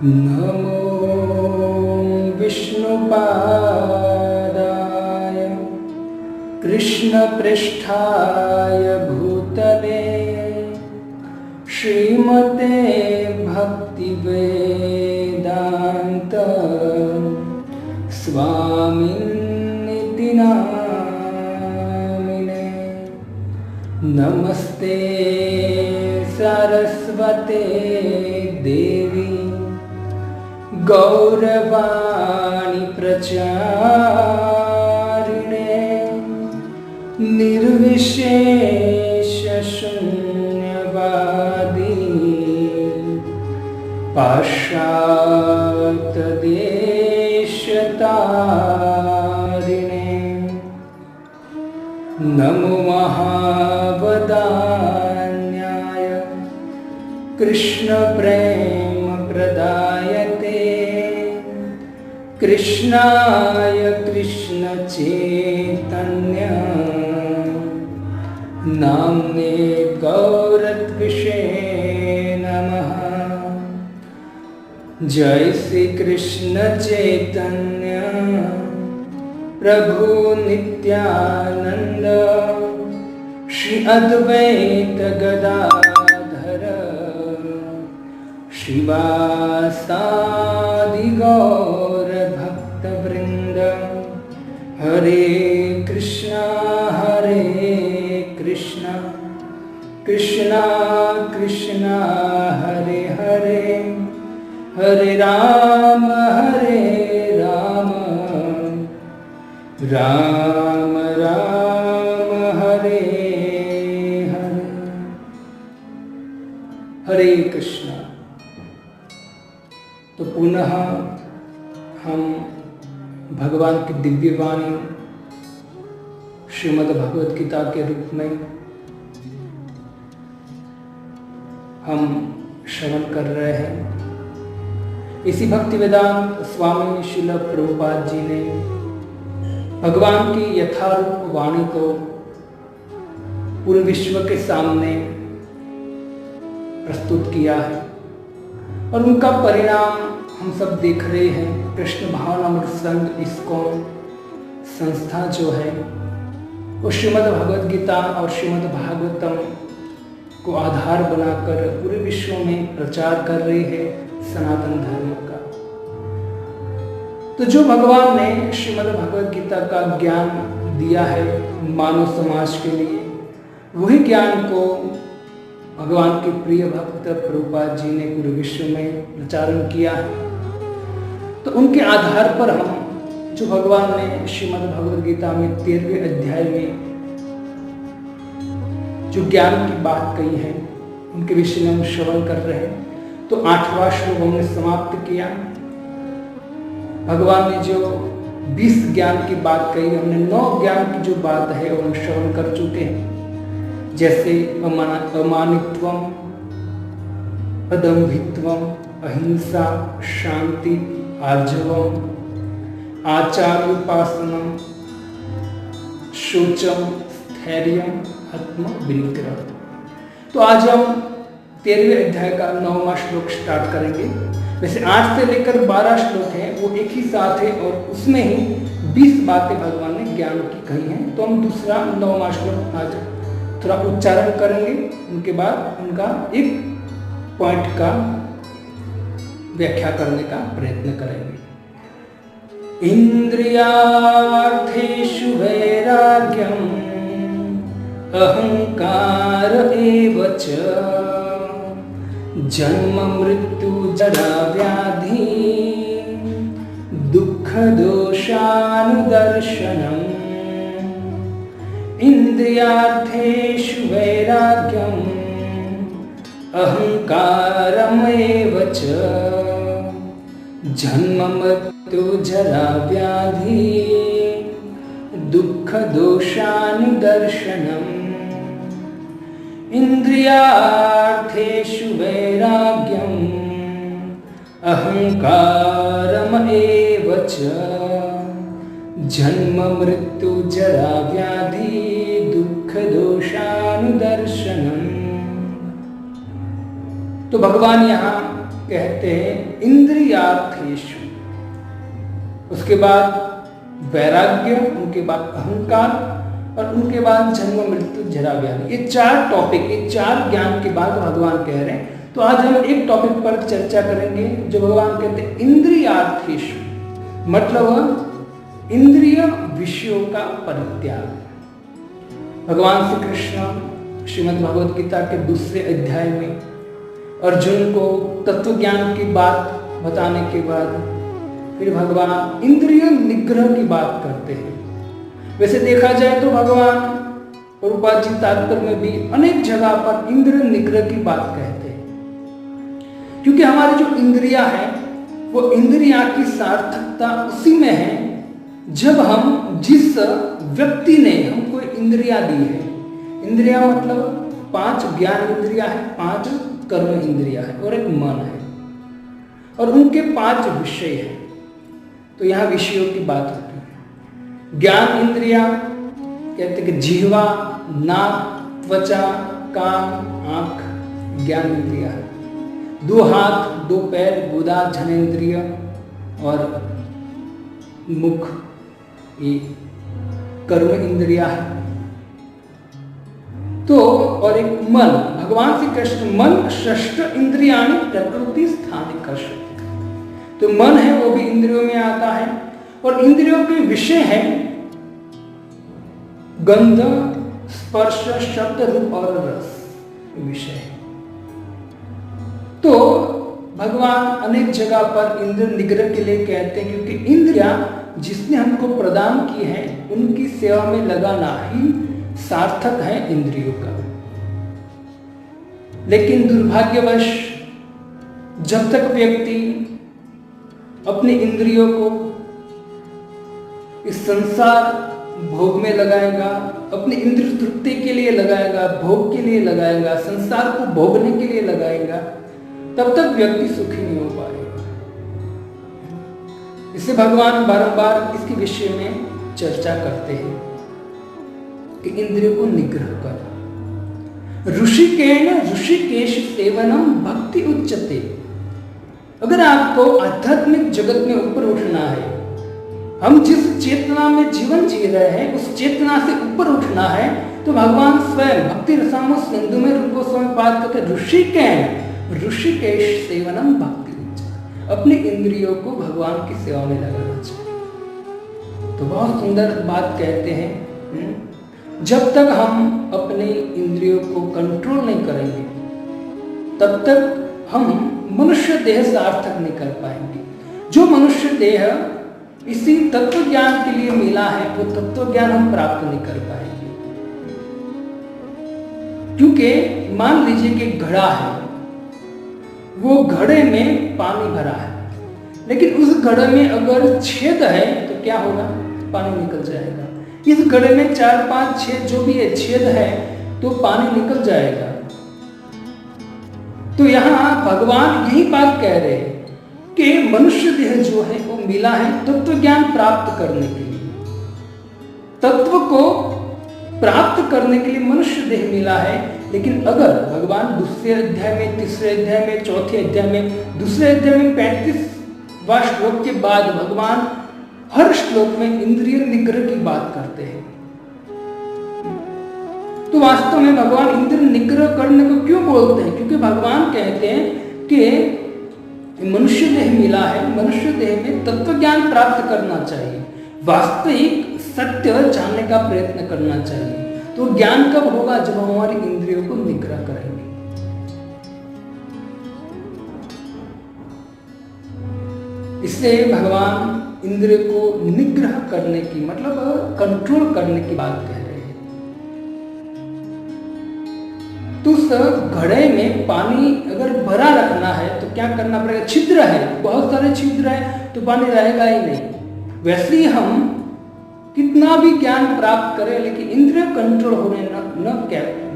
नमो विष्णुपादाय कृष्णपृष्ठाय भूतले श्रीमते भक्तिवेदान्त स्वामिन्निति नामिने। नमस्ते सरस्वते देवी गौरवाणी प्रचारिणे निर्विशेष शून्यवादी पाश्चात्य देशतारिणे। नमो महावदान्याय कृष्ण प्रेम प्रदायते कृष्णाय कृष्ण चैतन्य नाम्ने गौरत्विषे नमः। जय श्री कृष्ण चैतन्य प्रभु नित्यानंद श्री अद्वैत गदाधर श्रीवासादि गौर भक्तवृंद। हरे कृष्णा कृष्णा कृष्णा हरे हरे हरे राम राम राम हरे हरे। हरे कृष्णा। तो पुनः हम भगवान की दिव्य वाणी श्रीमद् भगवद गीता के रूप में हम श्रवण कर रहे हैं। इसी भक्ति वेदांत स्वामी श्रील प्रभुपाद जी ने भगवान की यथारूप वाणी को पूरे विश्व के सामने प्रस्तुत किया है और उनका परिणाम हम सब देख रहे हैं। कृष्ण भावनामृत संघ इस्कॉन संस्था जो है वो श्रीमद् भगवद गीता और श्रीमद् भागवतम को आधार बनाकर पूरे विश्व में प्रचार कर रही है सनातन धर्म का। तो जो भगवान ने श्रीमद् भगवद गीता का ज्ञान दिया है मानव समाज के लिए, वही ज्ञान को भगवान के प्रिय भक्त प्रभुपाद जी ने पूरे विश्व में प्रचारण किया है। तो उनके आधार पर हम जो भगवान ने श्रीमद् भगवद गीता में 13वें अध्याय में जो ज्ञान की बात कही है उनके विषय में हम श्रवण कर रहे हैं। तो 8वां श्लोक हमने समाप्त किया। भगवान ने जो 20 ज्ञान की बात कही, हमने 9 ज्ञान की जो बात है वो हम श्रवण कर चुके हैं। जैसे अमानित्वम, अदम्भित्वम, अहिंसा, शांति, आर्जवम, आचार्योपासनम, शौचम, स्थैर्यम, आत्म विनिग्रह। तो आज हम 13वें अध्याय का 9वां श्लोक स्टार्ट करेंगे। वैसे 8 से लेकर 12 श्लोक हैं वो एक ही साथ है और उसमें ही 20 बातें भगवान ने ज्ञान की कही हैं। तो हम दूसरा 9वां श्लोक आज थोड़ा उच्चारण करेंगे, उनके बाद उनका एक पॉइंट का व्याख्या करने का प्रयत्न करेंगे। इंद्रियार्थेषु वैराग्यम अहंकार एव च जन्म मृत्यु जरा व्याधि दुख दोषानुदर्शनम्। इंद्रियार्थेषु वैराग्यम अहंकारमेव च जन्म मृत्यु जरा व्याधि दुख दोषानुदर्शनम्। इंद्रियार्थेषु वैराग्यम अहंकारमेव च जन्म मृत्यु जरा व्याधि दुख दोषानुदर्शनम्। तो भगवान यहाँ कहते हैं इंद्रियार्थेषु, उसके बाद वैराग्य, उनके बाद अहंकार और उनके बाद जन्म मृत्यु जरा व्याधि। ये 4 टॉपिक, ये 4 ज्ञान के बाद भगवान कह रहे हैं। तो आज हम एक टॉपिक पर चर्चा करेंगे जो भगवान कहते हैं इंद्रियार्थेषु, मतलब इंद्रिय विषयों का परित्याग। भगवान श्री कृष्ण श्रीमद् भगवद गीता के 2 अध्याय में अर्जुन को तत्व ज्ञान की बात बताने के बाद फिर भगवान इंद्रिय निग्रह की बात करते हैं। वैसे देखा जाए तो भगवान प्रभुपाद जी तात्पर्य में भी अनेक जगह पर इंद्रिय निग्रह की बात कहते हैं, क्योंकि हमारी जो इंद्रियां हैं वो इंद्रियां की सार्थकता उसी में है जब हम, जिस व्यक्ति ने हमको इंद्रियां दी है, इंद्रियां मतलब 5 ज्ञान इंद्रियां हैं, 5 कर्म इंद्रियां हैं और एक मन है, और उनके 5 विषय हैं। तो यहाँ विषयों की बात होती है। ज्ञान इंद्रिया कहते कि जिह्वा, नाक, त्वचा, कान, आंख ज्ञान इंद्रिया है। 2 हाथ, 2 पैर, गुदा, जनेन्द्रिय और मुख ये कर्म इंद्रिया है। तो और एक मन, भगवान श्री कृष्ण मन षष्ठ इंद्रियाणि प्रकृति स्थाने कर्षति, तो मन है वो भी इंद्रियों में आता है, और इंद्रियों के विषय है गंध, स्पर्श, शब्द, रूप और रस विषय है। तो भगवान अनेक जगह पर इंद्र निग्रह के लिए कहते हैं, क्योंकि इंद्रियां जिसने हमको प्रदान की है उनकी सेवा में लगाना ही सार्थक है इंद्रियों का। लेकिन दुर्भाग्यवश जब तक व्यक्ति अपने इंद्रियों को इस संसार भोग में लगाएगा, अपनी इंद्रिय तृप्ति के लिए लगाएगा, भोग के लिए लगाएगा, संसार को भोगने के लिए लगाएगा, तब तक व्यक्ति सुखी नहीं हो पाएगा। इससे भगवान बारंबार इसके विषय में चर्चा करते हैं कि इंद्रियों को निग्रह कर। ऋषिकेण ऋषिकेश सेवनम भक्ति उच्चते। अगर आपको आध्यात्मिक जगत में ऊपर उठना है, हम जिस चेतना में जीवन जी रहे हैं उस चेतना से ऊपर उठना है, तो भगवान स्वयं भक्ति रसामो सिंधु में रूप गोस्वामी पाद करके ऋषिकेश सेवनम भक्ति उच्चते, अपनी इंद्रियों को भगवान की सेवा में लगाना चाहिए। तो बहुत सुंदर बात कहते हैं, जब तक हम अपने इंद्रियों को कंट्रोल नहीं करेंगे तब तक हम मनुष्य देह सार्थक नहीं कर पाएंगे। जो मनुष्य देह इसी तत्व ज्ञान के लिए मिला है वो तत्व ज्ञान हम प्राप्त नहीं कर पाएंगे, क्योंकि मान लीजिए कि घड़ा है, वो घड़े में पानी भरा है, लेकिन उस घड़े में अगर छेद है तो क्या होगा, पानी निकल जाएगा। इस घड़े में 4, 5, 6 जो भी है छेद है तो पानी निकल जाएगा। तो यहाँ भगवान यही बात कह रहे हैं कि मनुष्य देह जो है वो मिला है तत्व ज्ञान प्राप्त करने के लिए, तत्व को प्राप्त करने के लिए मनुष्य देह मिला है। लेकिन अगर भगवान 2 अध्याय में, 3 अध्याय में, 4 अध्याय में, 2 अध्याय में 35वां श्लोक के बाद भगवान हर श्लोक में इंद्रिय निग्रह की बात करते हैं। तो वास्तव में भगवान इंद्रिय निग्रह करने को क्यों बोलते हैं? क्योंकि भगवान कहते हैं कि मनुष्य देह मिला है, मनुष्य देह में तत्व ज्ञान प्राप्त करना चाहिए, वास्तविक सत्य जानने का प्रयत्न करना चाहिए। तो ज्ञान कब होगा? जब हम हमारी इंद्रियों को निग्रह करेंगे। इसलिए भगवान इंद्रिय को निग्रह करने की मतलब कंट्रोल करने की बात कह रहे हैं। तो उस घड़े में पानी अगर भरा रखना है तो क्या करना पड़ेगा? छिद्र है, बहुत सारे छिद्र है तो पानी रहेगा ही नहीं। वैसे ही हम कितना भी ज्ञान प्राप्त करें लेकिन इंद्रिय कंट्रोल होने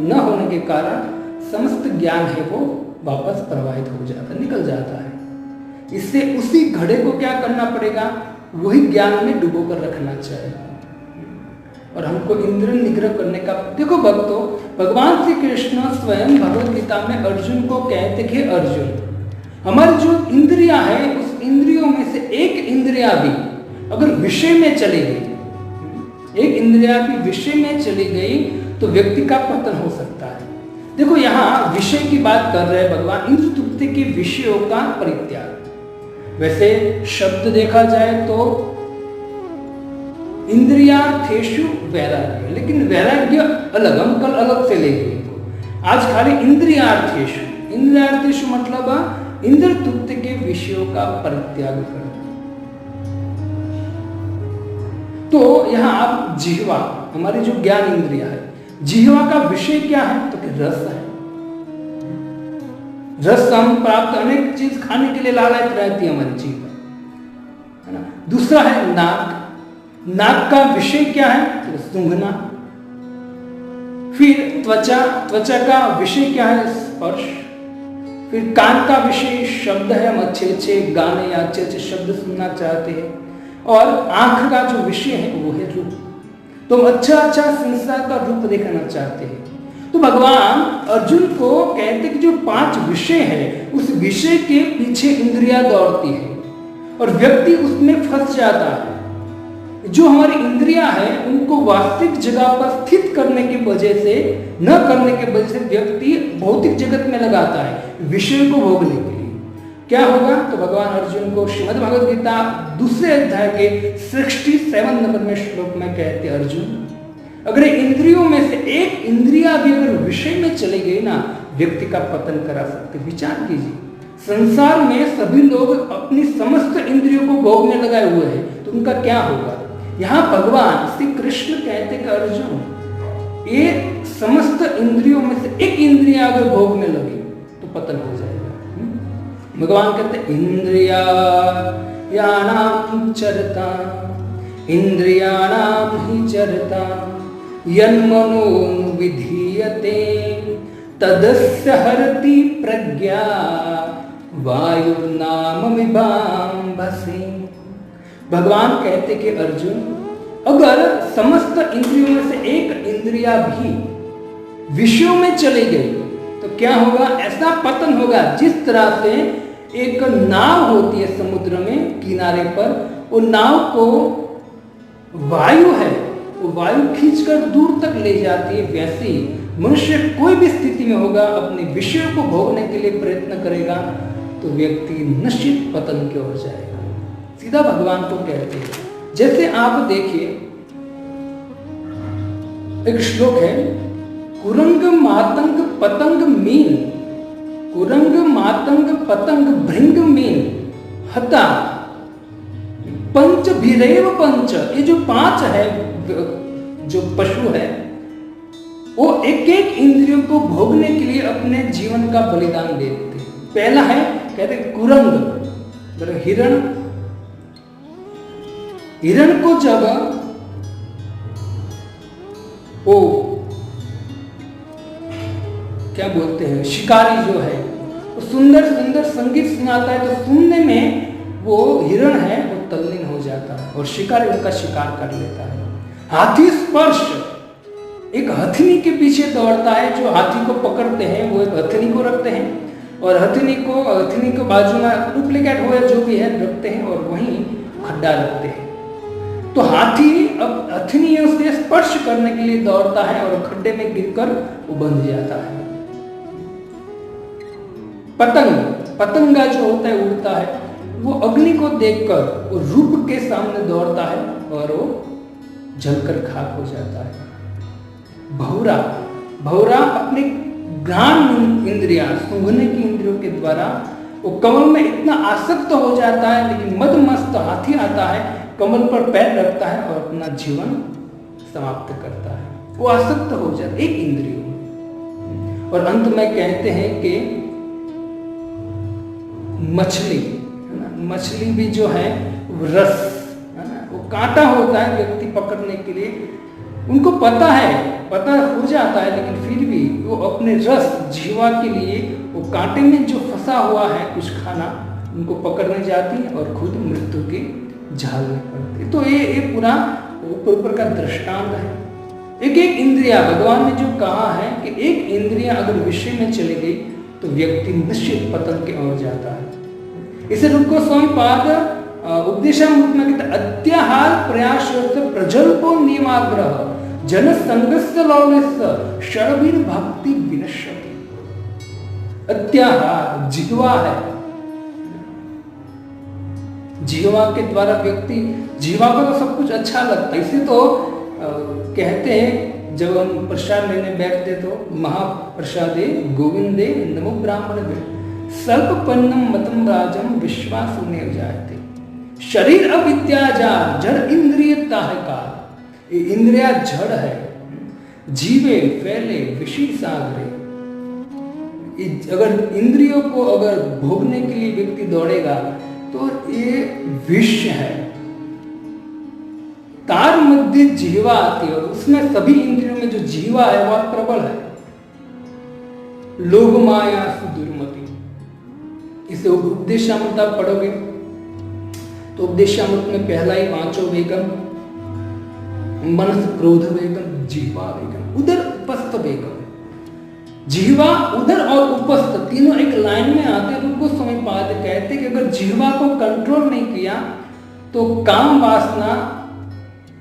न होने के कारण समस्त ज्ञान है वो वापस प्रवाहित हो जाता, निकल जाता है। इससे उसी घड़े को क्या करना पड़ेगा? वही ज्ञान में डुबो कर रखना चाहिए। और हमको इंद्रिय निग्रह करने का, देखो भक्तों, भगवान श्री कृष्ण स्वयं भगवद गीता में अर्जुन को कहते कि अर्जुन, हमारी जो इंद्रियां है, उस इंद्रियों में से एक इंद्रिया भी अगर विषय में चली गई, एक इंद्रिया भी विषय में चली गई, तो व्यक्ति का पतन हो सकता है। देखो यहां विषय की बात कर रहे हैं भगवान, इंद्र तृप्ति के विषयों का परित्याग। वैसे शब्द देखा जाए तो इंद्रियार्थेषु वैराग्य, लेकिन वैराग्य अलग, हम कल अलग से लेंगे इनको। आज खाली इंद्रियार्थेषु, इंद्रियार्थेषु मतलब इंद्र तृप्ति के विषयों का परित्याग करना। तो यहां आप जिह्वा, हमारी जो ज्ञान इंद्रिया है, जिह्वा का विषय क्या है? तो कि रस है। रस हम प्राप्त अनेक चीज खाने के लिए लालच रहती है हमारी जीभ, है ना। दूसरा है नाक, नाक का विषय क्या है? तो सूंघना। फिर त्वचा, त्वचा का विषय क्या है? स्पर्श। फिर कान का विषय शब्द है, हम अच्छे अच्छे गाने या अच्छे अच्छे शब्द सुनना चाहते हैं। और आंख का जो विषय है वो है रूप, तो हम अच्छा अच्छा संसार का रूप देखना चाहते हैं। तो भगवान अर्जुन को कहते कि जो 5 विषय है, उस विषय के पीछे इंद्रियां दौड़ती है और व्यक्ति उसमें फंस जाता है। जो हमारी इंद्रियां हैं उनको वास्तविक जगह पर स्थित करने की वजह से, न करने की वजह से व्यक्ति भौतिक जगत में लगाता है विषय को भोगने के लिए। क्या होगा? तो भगवान अर्जुन को श्रीमद् भगवद गीता 2 अध्याय के 67 नंबर में श्लोक में कहते अर्जुन, अगर इंद्रियों में से एक इंद्रिया भी अगर विषय में चली गई ना, व्यक्ति का पतन करा सकते। विचार कीजिए, संसार में सभी लोग अपनी समस्त इंद्रियों को भोगने लगाए हुए हैं, तो उनका क्या होगा? यहां भगवान श्री कृष्ण कहते कि अर्जुन, ये समस्त इंद्रियों में से एक इंद्रिया अगर भोगने लगी तो पतन हो जाएगा। भगवान कहते इंद्रियाणां चरता, इंद्रियाणां हि चरता यन्मनो विधीयते तदस्य हरति प्रज्ञा वायुर्नाममिवाम्भसे। भगवान कहते कि अर्जुन, अगर समस्त इंद्रियों में से एक इंद्रिया भी विषयों में चली गई तो क्या होगा? ऐसा पतन होगा जिस तरह से एक नाव होती है समुद्र में किनारे पर, वो नाव को वायु है, वो वायु खींचकर दूर तक ले जाती है। वैसे ही मनुष्य कोई भी स्थिति में होगा, अपने विषयों को भोगने के लिए प्रयत्न करेगा तो व्यक्ति निश्चित पतन की ओर जाएगा। सीधा भगवान को कहते हैं। जैसे आप देखिए, एक श्लोक है, कुरंग मातंग पतंग मीन, कुरंग मातंग पतंग भृंग मीन हता पंच भीरेव पंच। ये जो 5 है जो पशु है, वो एक एक इंद्रियों को भोगने के लिए अपने जीवन का बलिदान देते हैं। पहला है, कहते हैं कुरंग, हिरण। हिरण को जब वो क्या बोलते हैं, शिकारी जो है, वो सुंदर सुंदर संगीत सुनाता है, तो सुनने में वो हिरण है वो तल्लीन हो जाता है और शिकारी उनका शिकार कर लेता है। हाथी स्पर्श, एक हथनी के पीछे दौड़ता है। जो हाथी को पकड़ते हैं वो एक हथनी को रखते हैं और हथनी को बाजू में डुप्लीकेट हुए जो भी है रखते हैं और वहीं खड्डा रखते हैं। तो हाथी अब हथनियों से स्पर्श करने के लिए दौड़ता है और खड्डे में गिरकर वो बंध जाता है। पतंगा जो होता है उड़ता है, वो अग्नि को देखकर वो रूप के सामने दौड़ता है और वो जलकर खाक हो जाता है। भौरा अपने घ्राण इंद्रिया, सूंघने की इंद्रियों के द्वारा वो कमल में इतना आसक्त हो जाता है, लेकिन मदमस्त हाथी आता है, कमल पर पैर रखता है और अपना जीवन समाप्त करता है। वो आसक्त हो जाता है एक इंद्रियों में। और अंत में कहते हैं कि मछली भी जो है वो रस, है ना, वो कांटा होता है व्यक्ति पकड़ने के लिए, उनको पता हो जाता है, लेकिन फिर भी वो अपने रस जीवा के लिए वो कांटे में जो फंसा हुआ है कुछ खाना, उनको पकड़ने जाती है और खुद मृत्यु के झाल में पड़ती। तो ये पूरा ऊपर का दृष्टांत है। एक एक इंद्रिया, भगवान ने जो कहा है कि एक इंद्रिया अगर विषय में चली गई तो व्यक्ति निश्चित पतन की ओर जाता है। इसे रूप गोस्वामी पाद उपदेशामृत में कहते अत्याहार प्रयासोक्त प्रजल्पो नियमाग्रह जन संगस्य लौल्यस्य षडवीर भक्ति विनश्यति। अत्याहार जिह्वा है, जिह्वा के द्वारा व्यक्ति, जिह्वा को तो सब कुछ अच्छा लगता है। इसे तो कहते हैं जब हम प्रसाद लेने बैठते तो महाप्रसादे गोविंदे नमो ब्राह्मण सर्वपन्नम मतम राजम विश्वास जायते। शरीर अविद्याजार जड़ इंद्रियता है काल, इंद्रिया जड़ है, जीवे फैले विषी सागरे। अगर इंद्रियों को अगर भोगने के लिए व्यक्ति दौड़ेगा तो ये विष है। तार मध्य जीवा आती है और उसमें सभी इंद्रियों में जो जीवा है वह प्रबल है। लोभ माया सुदुर्मति, इसे उपदेशामृत आप पढ़ोगे तो उपदेशामृत में पहला ही पांचों वेगम, मनस क्रोध वेगम, जीवा वेगम, उधर उपस्थ वेगम। जीवा उधर और उपस्थ तीनों एक लाइन में आते हैं। उनको समय पाद कहते कि अगर जीवा को कंट्रोल नहीं किया तो काम वासना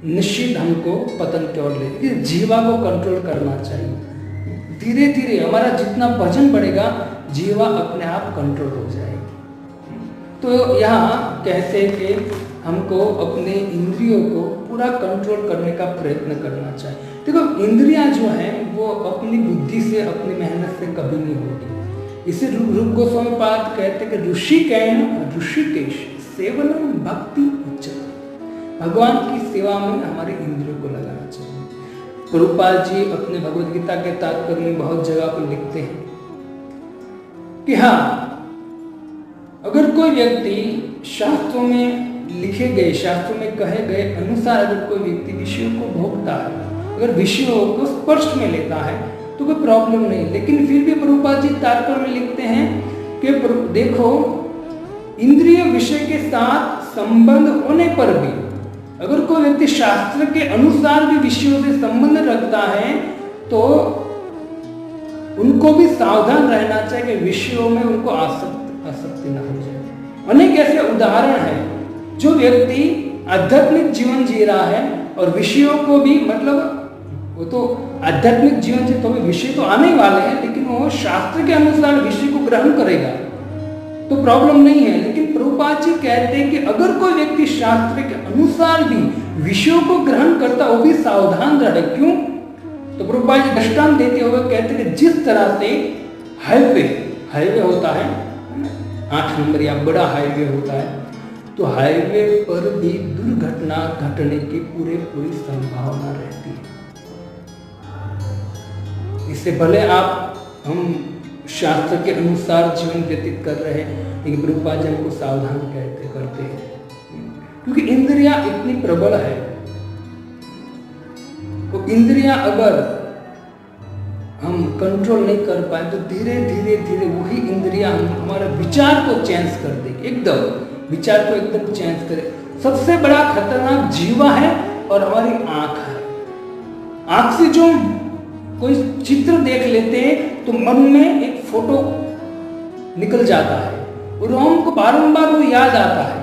निश्चित हमको पतन की ओर ले। जीवा को कंट्रोल करना चाहिए। धीरे धीरे हमारा जितना वजन बढ़ेगा जीवा अपने आप कंट्रोल हो जाएगी। तो यहाँ कहते हैं कि हमको अपने इंद्रियों को पूरा कंट्रोल करने का प्रयत्न करना चाहिए। देखो इंद्रियां जो हैं वो अपनी बुद्धि से, अपनी मेहनत से कभी नहीं होगी। इसे रूप गोस्वामी पाद कहते कि ऋषिकेश सेवनम भक्ति उच्चते। भगवान की सेवा में हमारे इंद्रियों को लगाना चाहिए। प्रभुपाद जी अपने भगवद गीता के तात्पर्य में बहुत जगह पर लिखते हैं कि हाँ, अगर कोई व्यक्ति शास्त्रों में लिखे गए, शास्त्रों में कहे गए अनुसार अगर कोई व्यक्ति विषयों को भोगता है, अगर विषयों को स्पर्श में लेता है तो कोई प्रॉब्लम नहीं। लेकिन फिर भी प्रभुपाद जी तात्पर्य में लिखते हैं कि देखो इंद्रिय विषय के साथ संबंध होने पर भी अगर कोई व्यक्ति शास्त्र के अनुसार भी विषयों से संबंध रखता है तो उनको भी सावधान रहना चाहिए कि विषयों में उनको आसक्ति न हो जाए। अनेक ऐसे उदाहरण हैं जो व्यक्ति आध्यात्मिक जीवन जी रहा है और विषयों को भी, मतलब वो तो आध्यात्मिक जीवन से तो भी विषय तो आने वाले हैं, लेकिन वो शास्त्र के अनुसार विषय को ग्रहण करेगा तो प्रॉब्लम नहीं है। लेकिन प्रभुपाद जी कहते हैं कि अगर कोई व्यक्ति शास्त्र के अनुसार भी विषयों को ग्रहण करता वो भी सावधान रहे। क्यों? तो प्रभुपाद जी दृष्टांत देते हुए कहते हैं कि जिस तरह से हाईवे होता है 8 नंबर या बड़ा हाईवे होता है, तो हाईवे पर भी दुर्घटना घटने की पूरी संभावना रहती है। इससे भले हम शास्त्र के अनुसार जीवन व्यतीत कर रहे हैं, लेकिन प्रभुपाद जी हमको सावधान करते हैं क्योंकि इंद्रियां इतनी प्रबल है। तो इंद्रियां अगर हम कंट्रोल नहीं कर पाए तो धीरे धीरे वही इंद्रियां हमारे विचार को चेंज कर देगी, एकदम विचार को एकदम चेंज करे। सबसे बड़ा खतरनाक जीवा है और हमारी आंख है। आंख से जो कोई चित्र देख लेते हैं तो मन में एक फोटो निकल जाता है और हमको बारंबार वो याद आता है।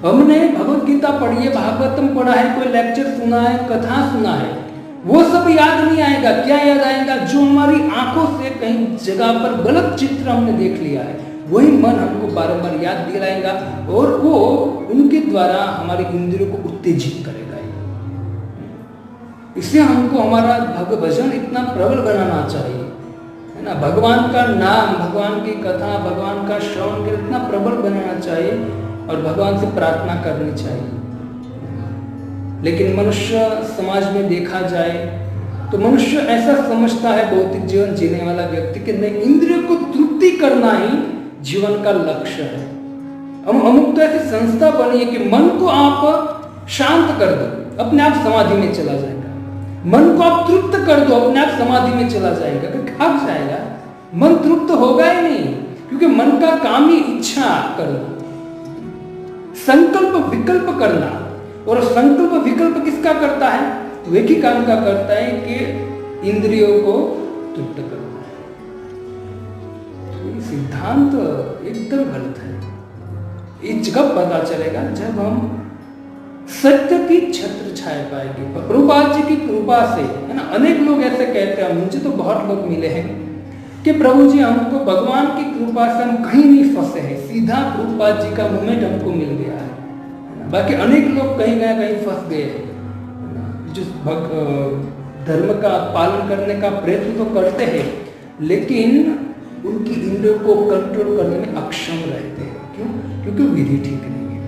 हमने भगवत गीता पढ़ी है, भागवतम पढ़ा है, कोई लेक्चर सुना है, कथा सुना है, वो सब याद नहीं आएगा। क्या याद आएगा? जो हमारी आंखों से कहीं जगह पर गलत चित्र हमने देख लिया है वही मन हमको बारंबार याद दिलाएगा और वो उनके द्वारा हमारे इंद्रियों को उत्तेजित करेगा। इसलिए हमको हमारा भजन इतना प्रबल बनाना चाहिए, है ना। भगवान का नाम, भगवान की कथा, भगवान का श्रवण के इतना प्रबल बनाना चाहिए और भगवान से प्रार्थना करनी चाहिए। लेकिन मनुष्य समाज में देखा जाए तो मनुष्य ऐसा समझता है, भौतिक जीवन जीने वाला व्यक्ति, कि नहीं, इंद्रियों को तृप्ति करना ही जीवन का लक्ष्य है। अमुक तो ऐसी संस्था बनी है कि मन को आप शांत कर दो, अपने आप समाधि में चला जाएगा। मन को आप तृप्त कर दो, अपने आप समाधि में चला जाएगा। भाग जाएगा, मन तृप्त होगा ही नहीं, क्योंकि मन का काम ही इच्छा करना, संकल्प विकल्प करना। और संकल्प विकल्प किसका करता है? तो एक ही काम का करता है कि इंद्रियों को तृप्त करना है। तो ये सिद्धांत एकदम गलत है। ये कब पता चलेगा? जब हम सत्य की छत्र छाया पाएंगे। प्रभुपाद जी की कृपा से, है ना। अनेक लोग ऐसे कहते हैं, मुझे तो बहुत लोग मिले हैं कि प्रभु जी हमको भगवान की कृपा से हम कहीं नहीं फंसे हैं, सीधा प्रभुपाद जी का मोमेंट हमको मिल गया है। बाकी अनेक लोग कहीं ना कहीं फंस गए हैं, जो धर्म का पालन करने का प्रयत्न तो करते हैं लेकिन उनकी इंद्रियों को कंट्रोल करने में अक्षम रहते हैं। क्यों? क्योंकि विधि ठीक नहीं है।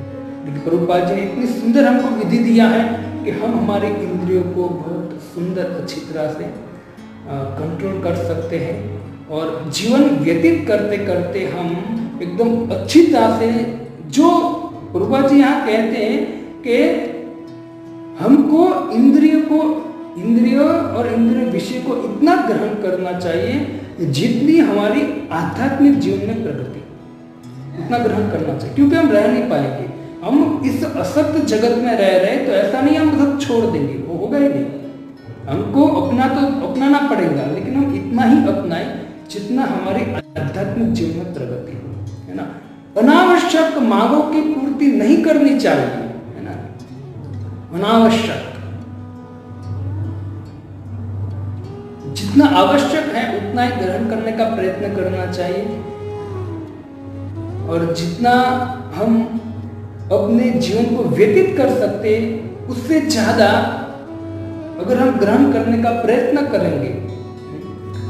लेकिन प्रभुपाद जी ने इतनी सुंदर हमको विधि दिया है कि हम हमारे इंद्रियों को बहुत सुंदर अच्छी तरह से कंट्रोल कर सकते हैं और जीवन व्यतीत करते करते हम एकदम अच्छी तरह से, जो प्रभुपाद जी यहाँ कहते हैं कि हमको इंद्रिय और इंद्रिय विषय को इतना ग्रहण करना चाहिए जितनी हमारी आध्यात्मिक जीवन में प्रगति, इतना ग्रहण करना चाहिए। क्योंकि हम रह नहीं पाएंगे, हम इस असत्य जगत में रह रहे तो ऐसा नहीं हम सब छोड़ देंगे, वो होगा ही नहीं। हमको अपनाना पड़ेगा, लेकिन हम इतना ही अपनाएं जितना हमारे आध्यात्मिक जीवन में प्रगति हो, है ना। अनावश्यक मांगों की पूर्ति नहीं करनी चाहिए, है ना। अनावश्यक, जितना आवश्यक है उतना ही ग्रहण करने का प्रयत्न करना चाहिए और जितना हम अपने जीवन को व्यतीत कर सकते उससे ज्यादा अगर हम ग्रहण करने का प्रयत्न करेंगे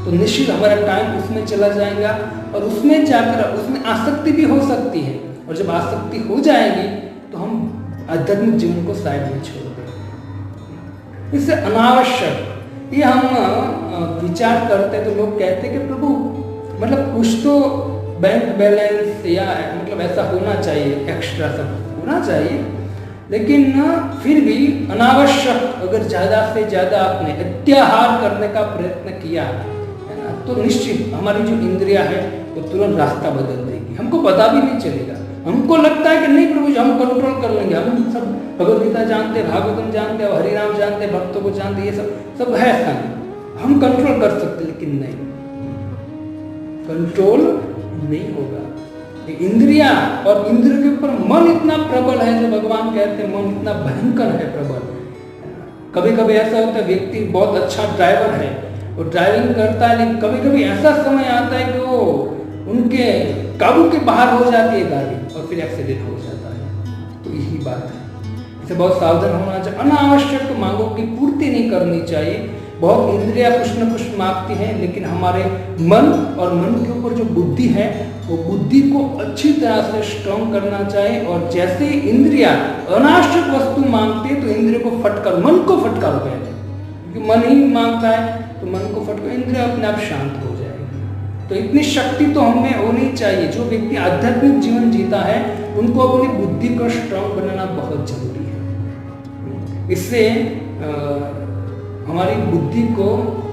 तो निश्चित हमारा टाइम उसमें चला जाएगा और उसमें जाकर उसमें आसक्ति भी हो सकती है। और जब आसक्ति हो जाएगी तो हम आध्यात्मिक जीवन को साइड में छोड़ देंगे। इससे अनावश्यक ये हम विचार करते तो लोग कहते कि प्रभु मतलब कुछ तो बैंक बैलेंस या मतलब ऐसा होना चाहिए, एक्स्ट्रा सब होना चाहिए, लेकिन फिर भी अनावश्यक अगर ज़्यादा से ज़्यादा आपने अत्याहार करने का प्रयत्न किया है ना, तो निश्चित हमारी जो इंद्रिया है वो तुरंत रास्ता बदल देगी, हमको पता भी नहीं चलेगा। हमको लगता है कि नहीं प्रभु जी हम कंट्रोल कर लेंगे, हम सब भगवद गीता जानते, भागवतम जानते, हरिनाम जानते, भक्तों को जानते, ये सब है ऐसा नहीं, हम कंट्रोल कर सकते, लेकिन नहीं, कंट्रोल नहीं होगा। इंद्रिया और इंद्रियों के ऊपर मन इतना प्रबल है, जो भगवान कहते हैं मन इतना भयंकर है, प्रबल। कभी कभी ऐसा होता है व्यक्ति बहुत अच्छा ड्राइवर है, वो ड्राइविंग करता है, लेकिन कभी कभी ऐसा समय आता है कि वो उनके काबू के बाहर हो जाती है गाड़ी और फिर एक्सीडेंट हो जाता है। तो यही बात है, इसे बहुत सावधान होना चाहिए। अनावश्यक मांगों की पूर्ति नहीं करनी चाहिए। बहुत इंद्रिया कुछ न कुछ मांगती हैं, लेकिन हमारे मन और मन के ऊपर जो बुद्धि है वो बुद्धि को अच्छी तरह से स्ट्रॉन्ग करना चाहिए। और जैसे इंद्रिया अनावश्यक वस्तु मांगती है तो इंद्रिय को फटकार, मन को फटकारो पहले, क्योंकि मन ही मांगता है तो मन को फटको, इंद्रिया अपने आप शांत हो जाएगी। तो इतनी शक्ति तो हमें होनी चाहिए। जो व्यक्ति आध्यात्मिक जीवन जीता है उनको अपनी बुद्धि को स्ट्रॉन्ग बनाना बहुत जरूरी है। इससे हमारी बुद्धि को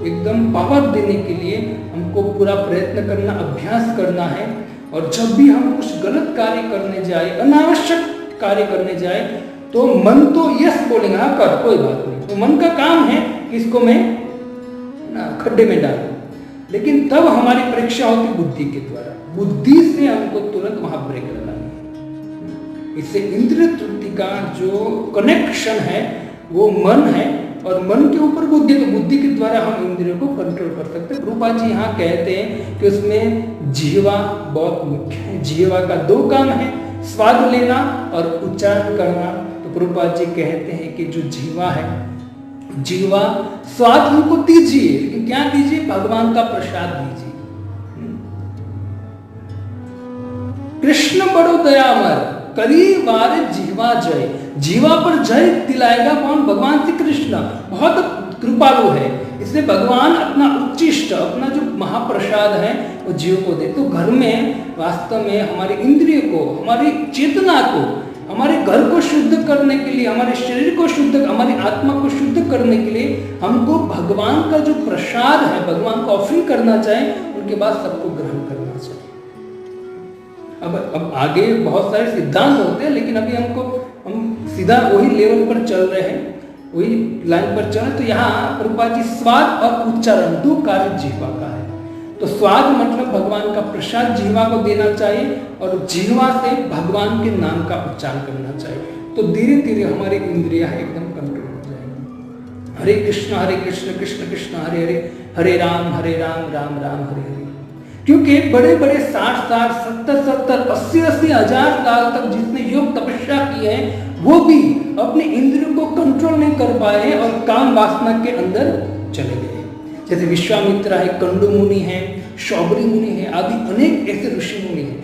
एकदम पावर देने के लिए हमको पूरा प्रयत्न करना, अभ्यास करना है। और जब भी हम कुछ गलत कार्य करने जाए, अनावश्यक कार्य करने जाए, तो मन तो यस बोलेगा, हाँ कर, कोई बात नहीं, तो मन का काम है कि इसको मैं खड्डे में डालूं। लेकिन तब हमारी परीक्षा होती बुद्धि के द्वारा, बुद्धि से हमको तुरंत वहां ब्रेक लगानी। इससे इंद्रिय तृप्ति का जो कनेक्शन है वो मन है और मन के ऊपर बुद्धि, तो बुद्धि के द्वारा हम इंद्रियों को कंट्रोल कर सकते हैं। रूपा जी यहाँ कहते हैं कि उसमें जिह्वा बहुत मुख्य है। जिह्वा का दो काम है, स्वाद लेना और उच्चारण करना। तो प्रभुपाद जी कहते हैं कि जो जिह्वा है, जिह्वा स्वाद हमको दीजिए, लेकिन क्या दीजिए? भगवान का प्रसाद दीजिए। कृष्ण बड़ो दयामय, करी बार जिह्वा जय। जिह्वा पर जय दिलाएगा कौन? भगवान श्री कृष्ण बहुत कृपालु है, इसलिए भगवान अपना उच्चिष्ट, अपना जो महाप्रसाद है वो जीव को दे। तो घर में वास्तव में हमारे इंद्रिय को, हमारी चेतना को, हमारे घर को शुद्ध करने के लिए, हमारे शरीर को शुद्ध, हमारी आत्मा को शुद्ध करने के लिए हमको भगवान का जो प्रसाद है, भगवान को ऑफरिंग करना चाहिए, उनके बाद सबको ग्रहण करना चाहिए। अब आगे बहुत सारे सिद्धांत होते हैं, लेकिन अभी हम सीधा वही लेवल पर चल रहे हैं, वही लाइन पर चल रहे। तो यहाँ प्रभुपाद जी स्वाद और उच्चारण दो कार्य जिह्वा का है। तो स्वाद मतलब भगवान का प्रसाद जिह्वा को देना चाहिए और जिह्वा से भगवान के नाम का उच्चारण करना चाहिए। तो धीरे धीरे हमारी इंद्रियां एकदम कंट्रोल हो जाएंगी। हरे कृष्ण कृष्ण कृष्ण हरे हरे, हरे राम राम राम हरे हरे। क्योंकि बड़े बड़े 60 साल 70 80 हजार साल तक जिसने योग तपस्या की है वो भी अपने इंद्रियों को कंट्रोल नहीं कर पाए हैं और काम वासना के अंदर चले गए। जैसे विश्वामित्र है, कंडू मुनि है, शौबरी मुनि है, आदि अनेक ऐसे ऋषि मुनि हैं।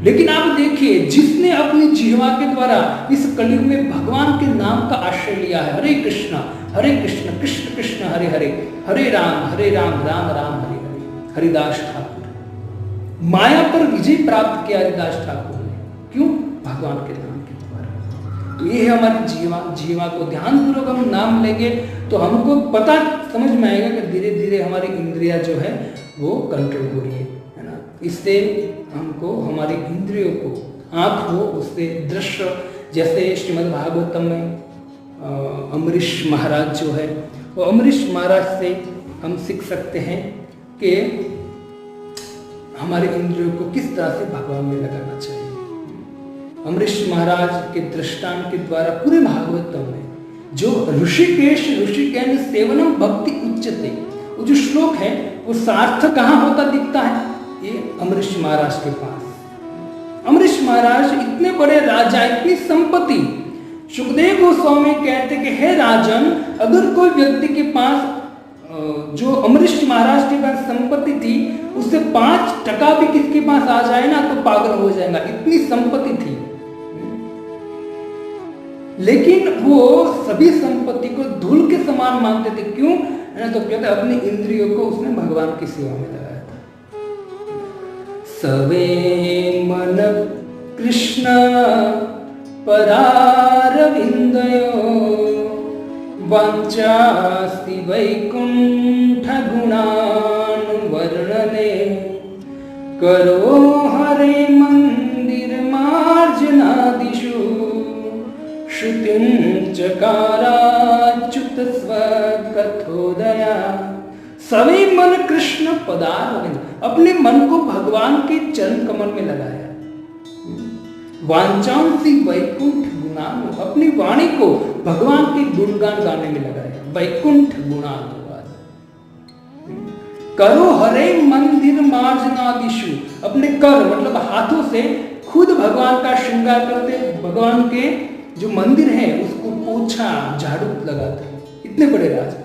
लेकिन आप देखिए जिसने अपनी जिह्वा के द्वारा इस कलयुग में भगवान के नाम का आश्रय लिया है, हरे कृष्ण कृष्ण कृष्ण हरे हरे, हरे राम राम राम हरे हरे। हरिदास ठाकुर माया पर विजय प्राप्त किया हरिदास ठाकुर ने, क्यों? भगवान के नाम के द्वारा। तो ये है हमारी जीवा को ध्यानपूर्वक हम नाम लेंगे तो हमको पता समझ में आएगा कि धीरे धीरे हमारी इंद्रिया जो है वो कंट्रोल हो रही है ना। इससे हमको हमारी इंद्रियों को, आँख हो उससे दृश्य, जैसे श्रीमद् भागवतम में अमरीश महाराज जो है वो अमरीश महाराज से हम सीख सकते हैं कि हमारे इंद्रियों को किस तरह से भगवान में लगाना चाहिए। अमरीश महाराज के दृष्टांत के द्वारा पूरे भागवतम में जो ऋषिकेश ऋषिकेन सेवनम भक्ति उच्चते, वो जो श्लोक है वो सार्थक कहाँ होता दिखता है? ये अमरीश महाराज के पास। अमरीश महाराज इतने बड़े राजा, इतनी संपत्ति। सुखदेव गोस्वामी कहते कि हे राजन, अगर कोई व्यक्ति के पास जो अमरीश महाराज के पास संपत्ति थी उससे 5% भी किसके पास आ जाए ना तो पागल हो जाएगा, इतनी संपत्ति थी। लेकिन वो सभी संपत्ति को धूल के समान मानते थे। क्यों? तो कहते अपनी इंद्रियों को उसने भगवान की सेवा में लगाया था। सवे मन कृष्ण परारविंदयो वाञ्छास्ति वैकुंठ गुणानुवर्णने, करो हरे मंदिर मार्जनादिषु श्रुतिं चकाराच्युत स्वकथोदया। सभी मन कृष्ण पदारविंद, अपने मन को भगवान के चरण कमल में लगाया। वांछांसी वैकुंठ गुणानु, अपनी वाणी को भगवान के गुणगान गाने में लगाया। वैकुंठ गुणानुवाद। करो हरे मंदिर मार्जनादिषु, अपने कर मतलब हाथों से खुद भगवान का श्रृंगार करते, भगवान के जो मंदिर है उसको पोछा झाड़ू लगाते, इतने बड़े राजा।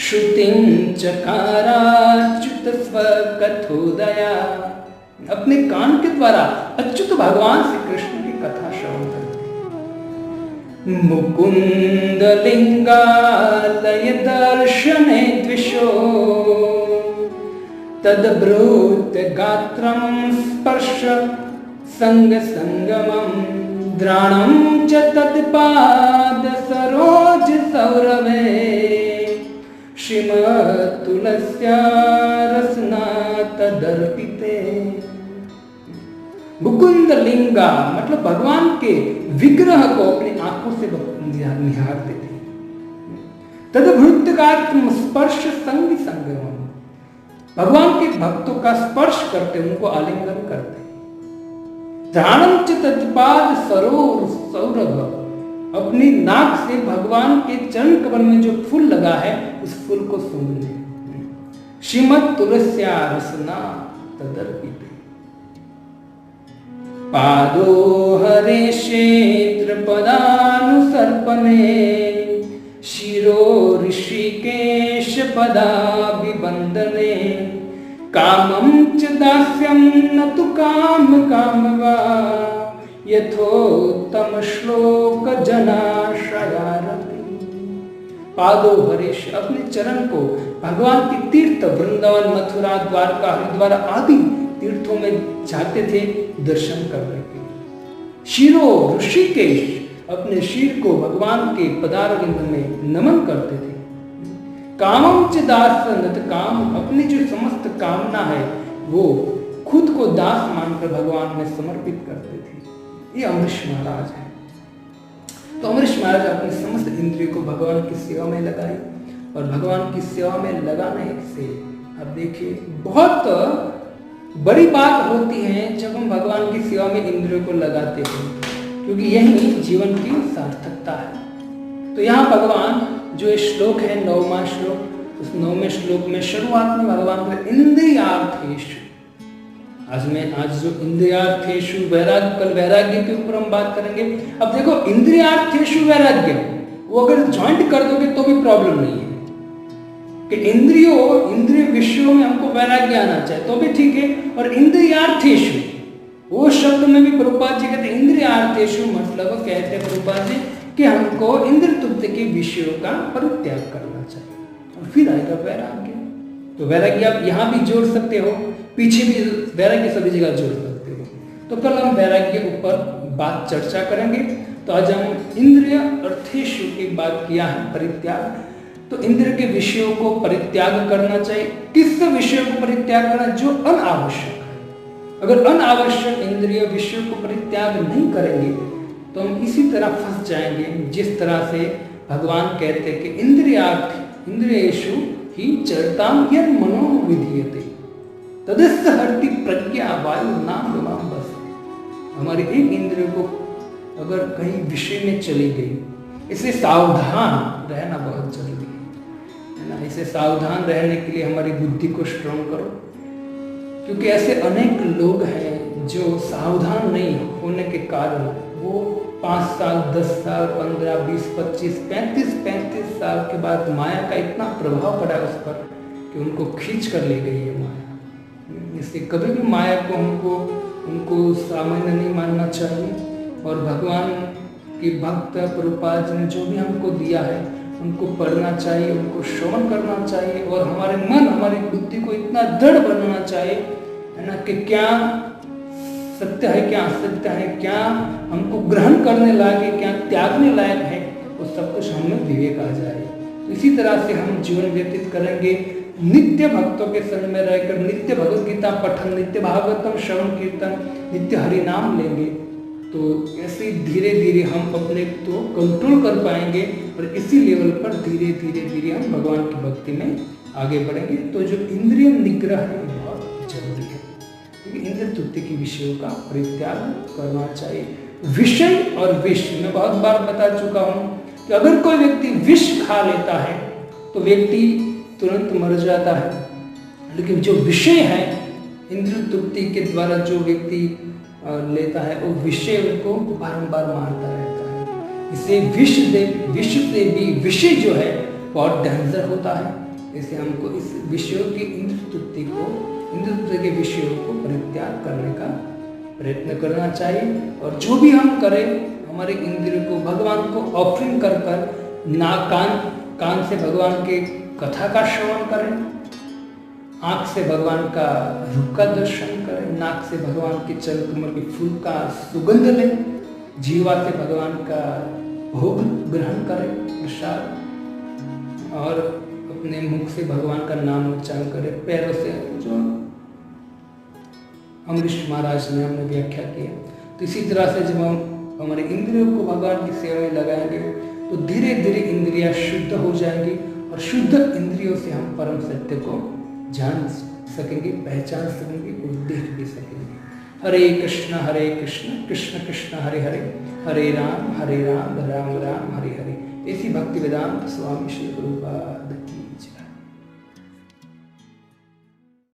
श्रुतिं चकाराच्युत स्वकथोदया, अपने कान के द्वारा अच्युत भगवान श्री कृष्ण की कथा श्रवण करते। मुकुंद लिंगालय दर्शने द्विषो तद्ब्रूत गात्रं स्पर्श संग संगमं, द्राणं च तत्पाद सरोज सौरभे, श्रीमत्तुलस्या रसना तदर्पिते। मुकुंद लिंगा मतलब भगवान के विग्रह को अपनी आंखों से निहारते थे। तदभृतगात्रम स्पर्श संग संगमम, भगवान के भक्तों का स्पर्श करते, उनको आलिंगन करते। ध्यानम च तत्पाद सरोज सौरभ, अपनी नाक से भगवान के चरण कमल में जो फूल लगा है उस फूल को सूंघने। श्रीमद् तुलस्या रसना तदर्पिते। पादो हरे क्षेत्र पदानुसर्पणे, शिरो ऋषिकेश पदाभिवंदने, कामं च दास्यं न तु काम कामवा, यथोत्तम श्लोक जनाश्रयारति। पादो हरीश, अपने चरण को भगवान के तीर्थ वृंदावन मथुरा द्वारका हरिद्वार आदि तीर्थों में जाते थे दर्शन करने के लिए। शिरो ऋषिकेश, अपने शीर को भगवान के पदारविंद में नमन करते थे। कामं च दासनत, काम अपनी जो समस्त कामना है वो खुद को दास मानकर भगवान में समर्पित करते थे। ये अमरीश महाराज है। तो अमरीश महाराज अपनी समस्त इंद्रियों को भगवान की सेवा में लगाई और भगवान की सेवा में लगाने से अब देखिए, बहुत बड़ी बात होती है जब हम भगवान की सेवा में इंद्रियों को लगाते हैं, क्योंकि यही जीवन की सार्थकता है। तो यहाँ भगवान जो ये श्लोक है 9वां श्लोक, उस 9वें श्लोक में शुरुआत में भगवान को इंद्रियार्थेषु, आज जो इंद्रियार्थेषु वैराग्य, कल वैराग्य के ऊपर हम बात करेंगे। अब देखो, इंद्रियार्थेषु वैराग्य, वो अगर ज्वाइंट कर दोगे तो भी प्रॉब्लम नहीं है कि इंद्रिय विषयों में हमको वैराग्य आना चाहिए तो भी ठीक है। और इंद्रियार्थेषु, वो शब्द में भी प्रभुपाद जी कहते हैं इंद्रियार्थेषु, मतलब कहते हैं प्रभुपाद जी कि हमको इंद्र तृप्ति के विषयों का परित्याग करना चाहिए और फिर आएगा वैराग्य। तो वैराग्य आप यहाँ भी जोड़ सकते हो, पीछे भी वैराग्य सभी जगह जोड़ सकते हो। तो कल हम वैराग्य के ऊपर बात चर्चा करेंगे। तो आज हम इंद्रिय अर्थेषु की बात किया है, परित्याग। तो इंद्र के विषयों को परित्याग करना चाहिए। किस विषयों को परित्याग करना? जो अनावश्यक है। अगर अनावश्यक इंद्रिय विषयों को परित्याग नहीं करेंगे तो हम इसी तरह फंस जाएंगे जिस तरह से भगवान कहते हैं कि इंद्रियेषु ही चरताम यन मनो विधीयते तदस्य हरति प्रज्ञा वायु नाम विमाम बस। हमारी एक इंद्रिय को अगर कहीं विषय में चली गई, इसलिए सावधान रहना बहुत जरूरी है ना। इसे सावधान रहने के लिए हमारी बुद्धि को स्ट्रॉन्ग करो, क्योंकि ऐसे अनेक लोग हैं जो सावधान नहीं होने के कारण वो 5 साल, 10 साल, 15, 20, 25, 35 साल के बाद माया का इतना प्रभाव पड़ा उस पर कि उनको खींच कर ले गई है माया। इसलिए कभी भी माया को उनको सामान्य नहीं मानना चाहिए। और भगवान की भक्त प्रभुपाद जी ने जो भी हमको दिया है उनको पढ़ना चाहिए, उनको श्रवण करना चाहिए और हमारे मन, हमारी बुद्धि को इतना दृढ़ बनाना चाहिए, है ना, कि क्या सत्य है, क्या असत्य है, क्या हमको ग्रहण करने लायक है, क्या त्यागने लायक है, वो सब कुछ हमें विवेक आ जाए। तो इसी तरह से हम जीवन व्यतीत करेंगे, नित्य भक्तों के संग में रहकर नित्य भगवत गीता पठन, नित्य भागवतम श्रवण कीर्तन, नित्य हरि नाम लेंगे। तो ऐसे धीरे धीरे हम अपने को कंट्रोल कर पाएंगे और इसी लेवल पर धीरे धीरे हम भगवान की भक्ति में आगे बढ़ेंगे। तो जो इंद्रिय निग्रह है बहुत जरूरी है, क्योंकि इंद्रिय तृप्ति के विषयों का परित्याग करना चाहिए। विषय और विष, मैं बहुत बार बता चुका हूँ कि अगर कोई व्यक्ति विष खा लेता है तो व्यक्ति तुरंत मर जाता है, लेकिन जो विषय है इंद्रिय तृप्ति के द्वारा जो व्यक्ति लेता है वो विषय उनको बारंबार मारता रहता है। इससे विष से भी विषय जो है बहुत डेंजर होता है। इससे हमको इस विषयों की इंद्रिय तृप्ति के विषयों को परित्याग करने का प्रयत्न करना चाहिए। और जो भी हम करें हमारे इंद्रियों को भगवान को ऑफरिंग कर कान से भगवान के कथा का श्रवण करें, आँख से भगवान का रूप का दर्शन करें, नाक से भगवान के चरण कमल के फूल का सुगंध लें, जीवा से भगवान का भोग ग्रहण करें प्रसाद, और अपने मुख से भगवान का नाम उच्चारण करें, पैरों से जो अमरीश महाराज ने हमने व्याख्या किया। तो इसी तरह से जब हम हमारे इंद्रियों को भगवान की सेवा में लगाएंगे तो धीरे धीरे इंद्रियां शुद्ध हो जाएंगी और शुद्ध इंद्रियों से हम परम सत्य को जान सकेंगे, पहचान सकेंगे और देख भी सकेंगे। हरे कृष्ण कृष्ण कृष्ण हरे हरे, हरे राम राम राम हरे हरे। ऐसी भक्ति वेदांत स्वामी श्री प्रभुपाद की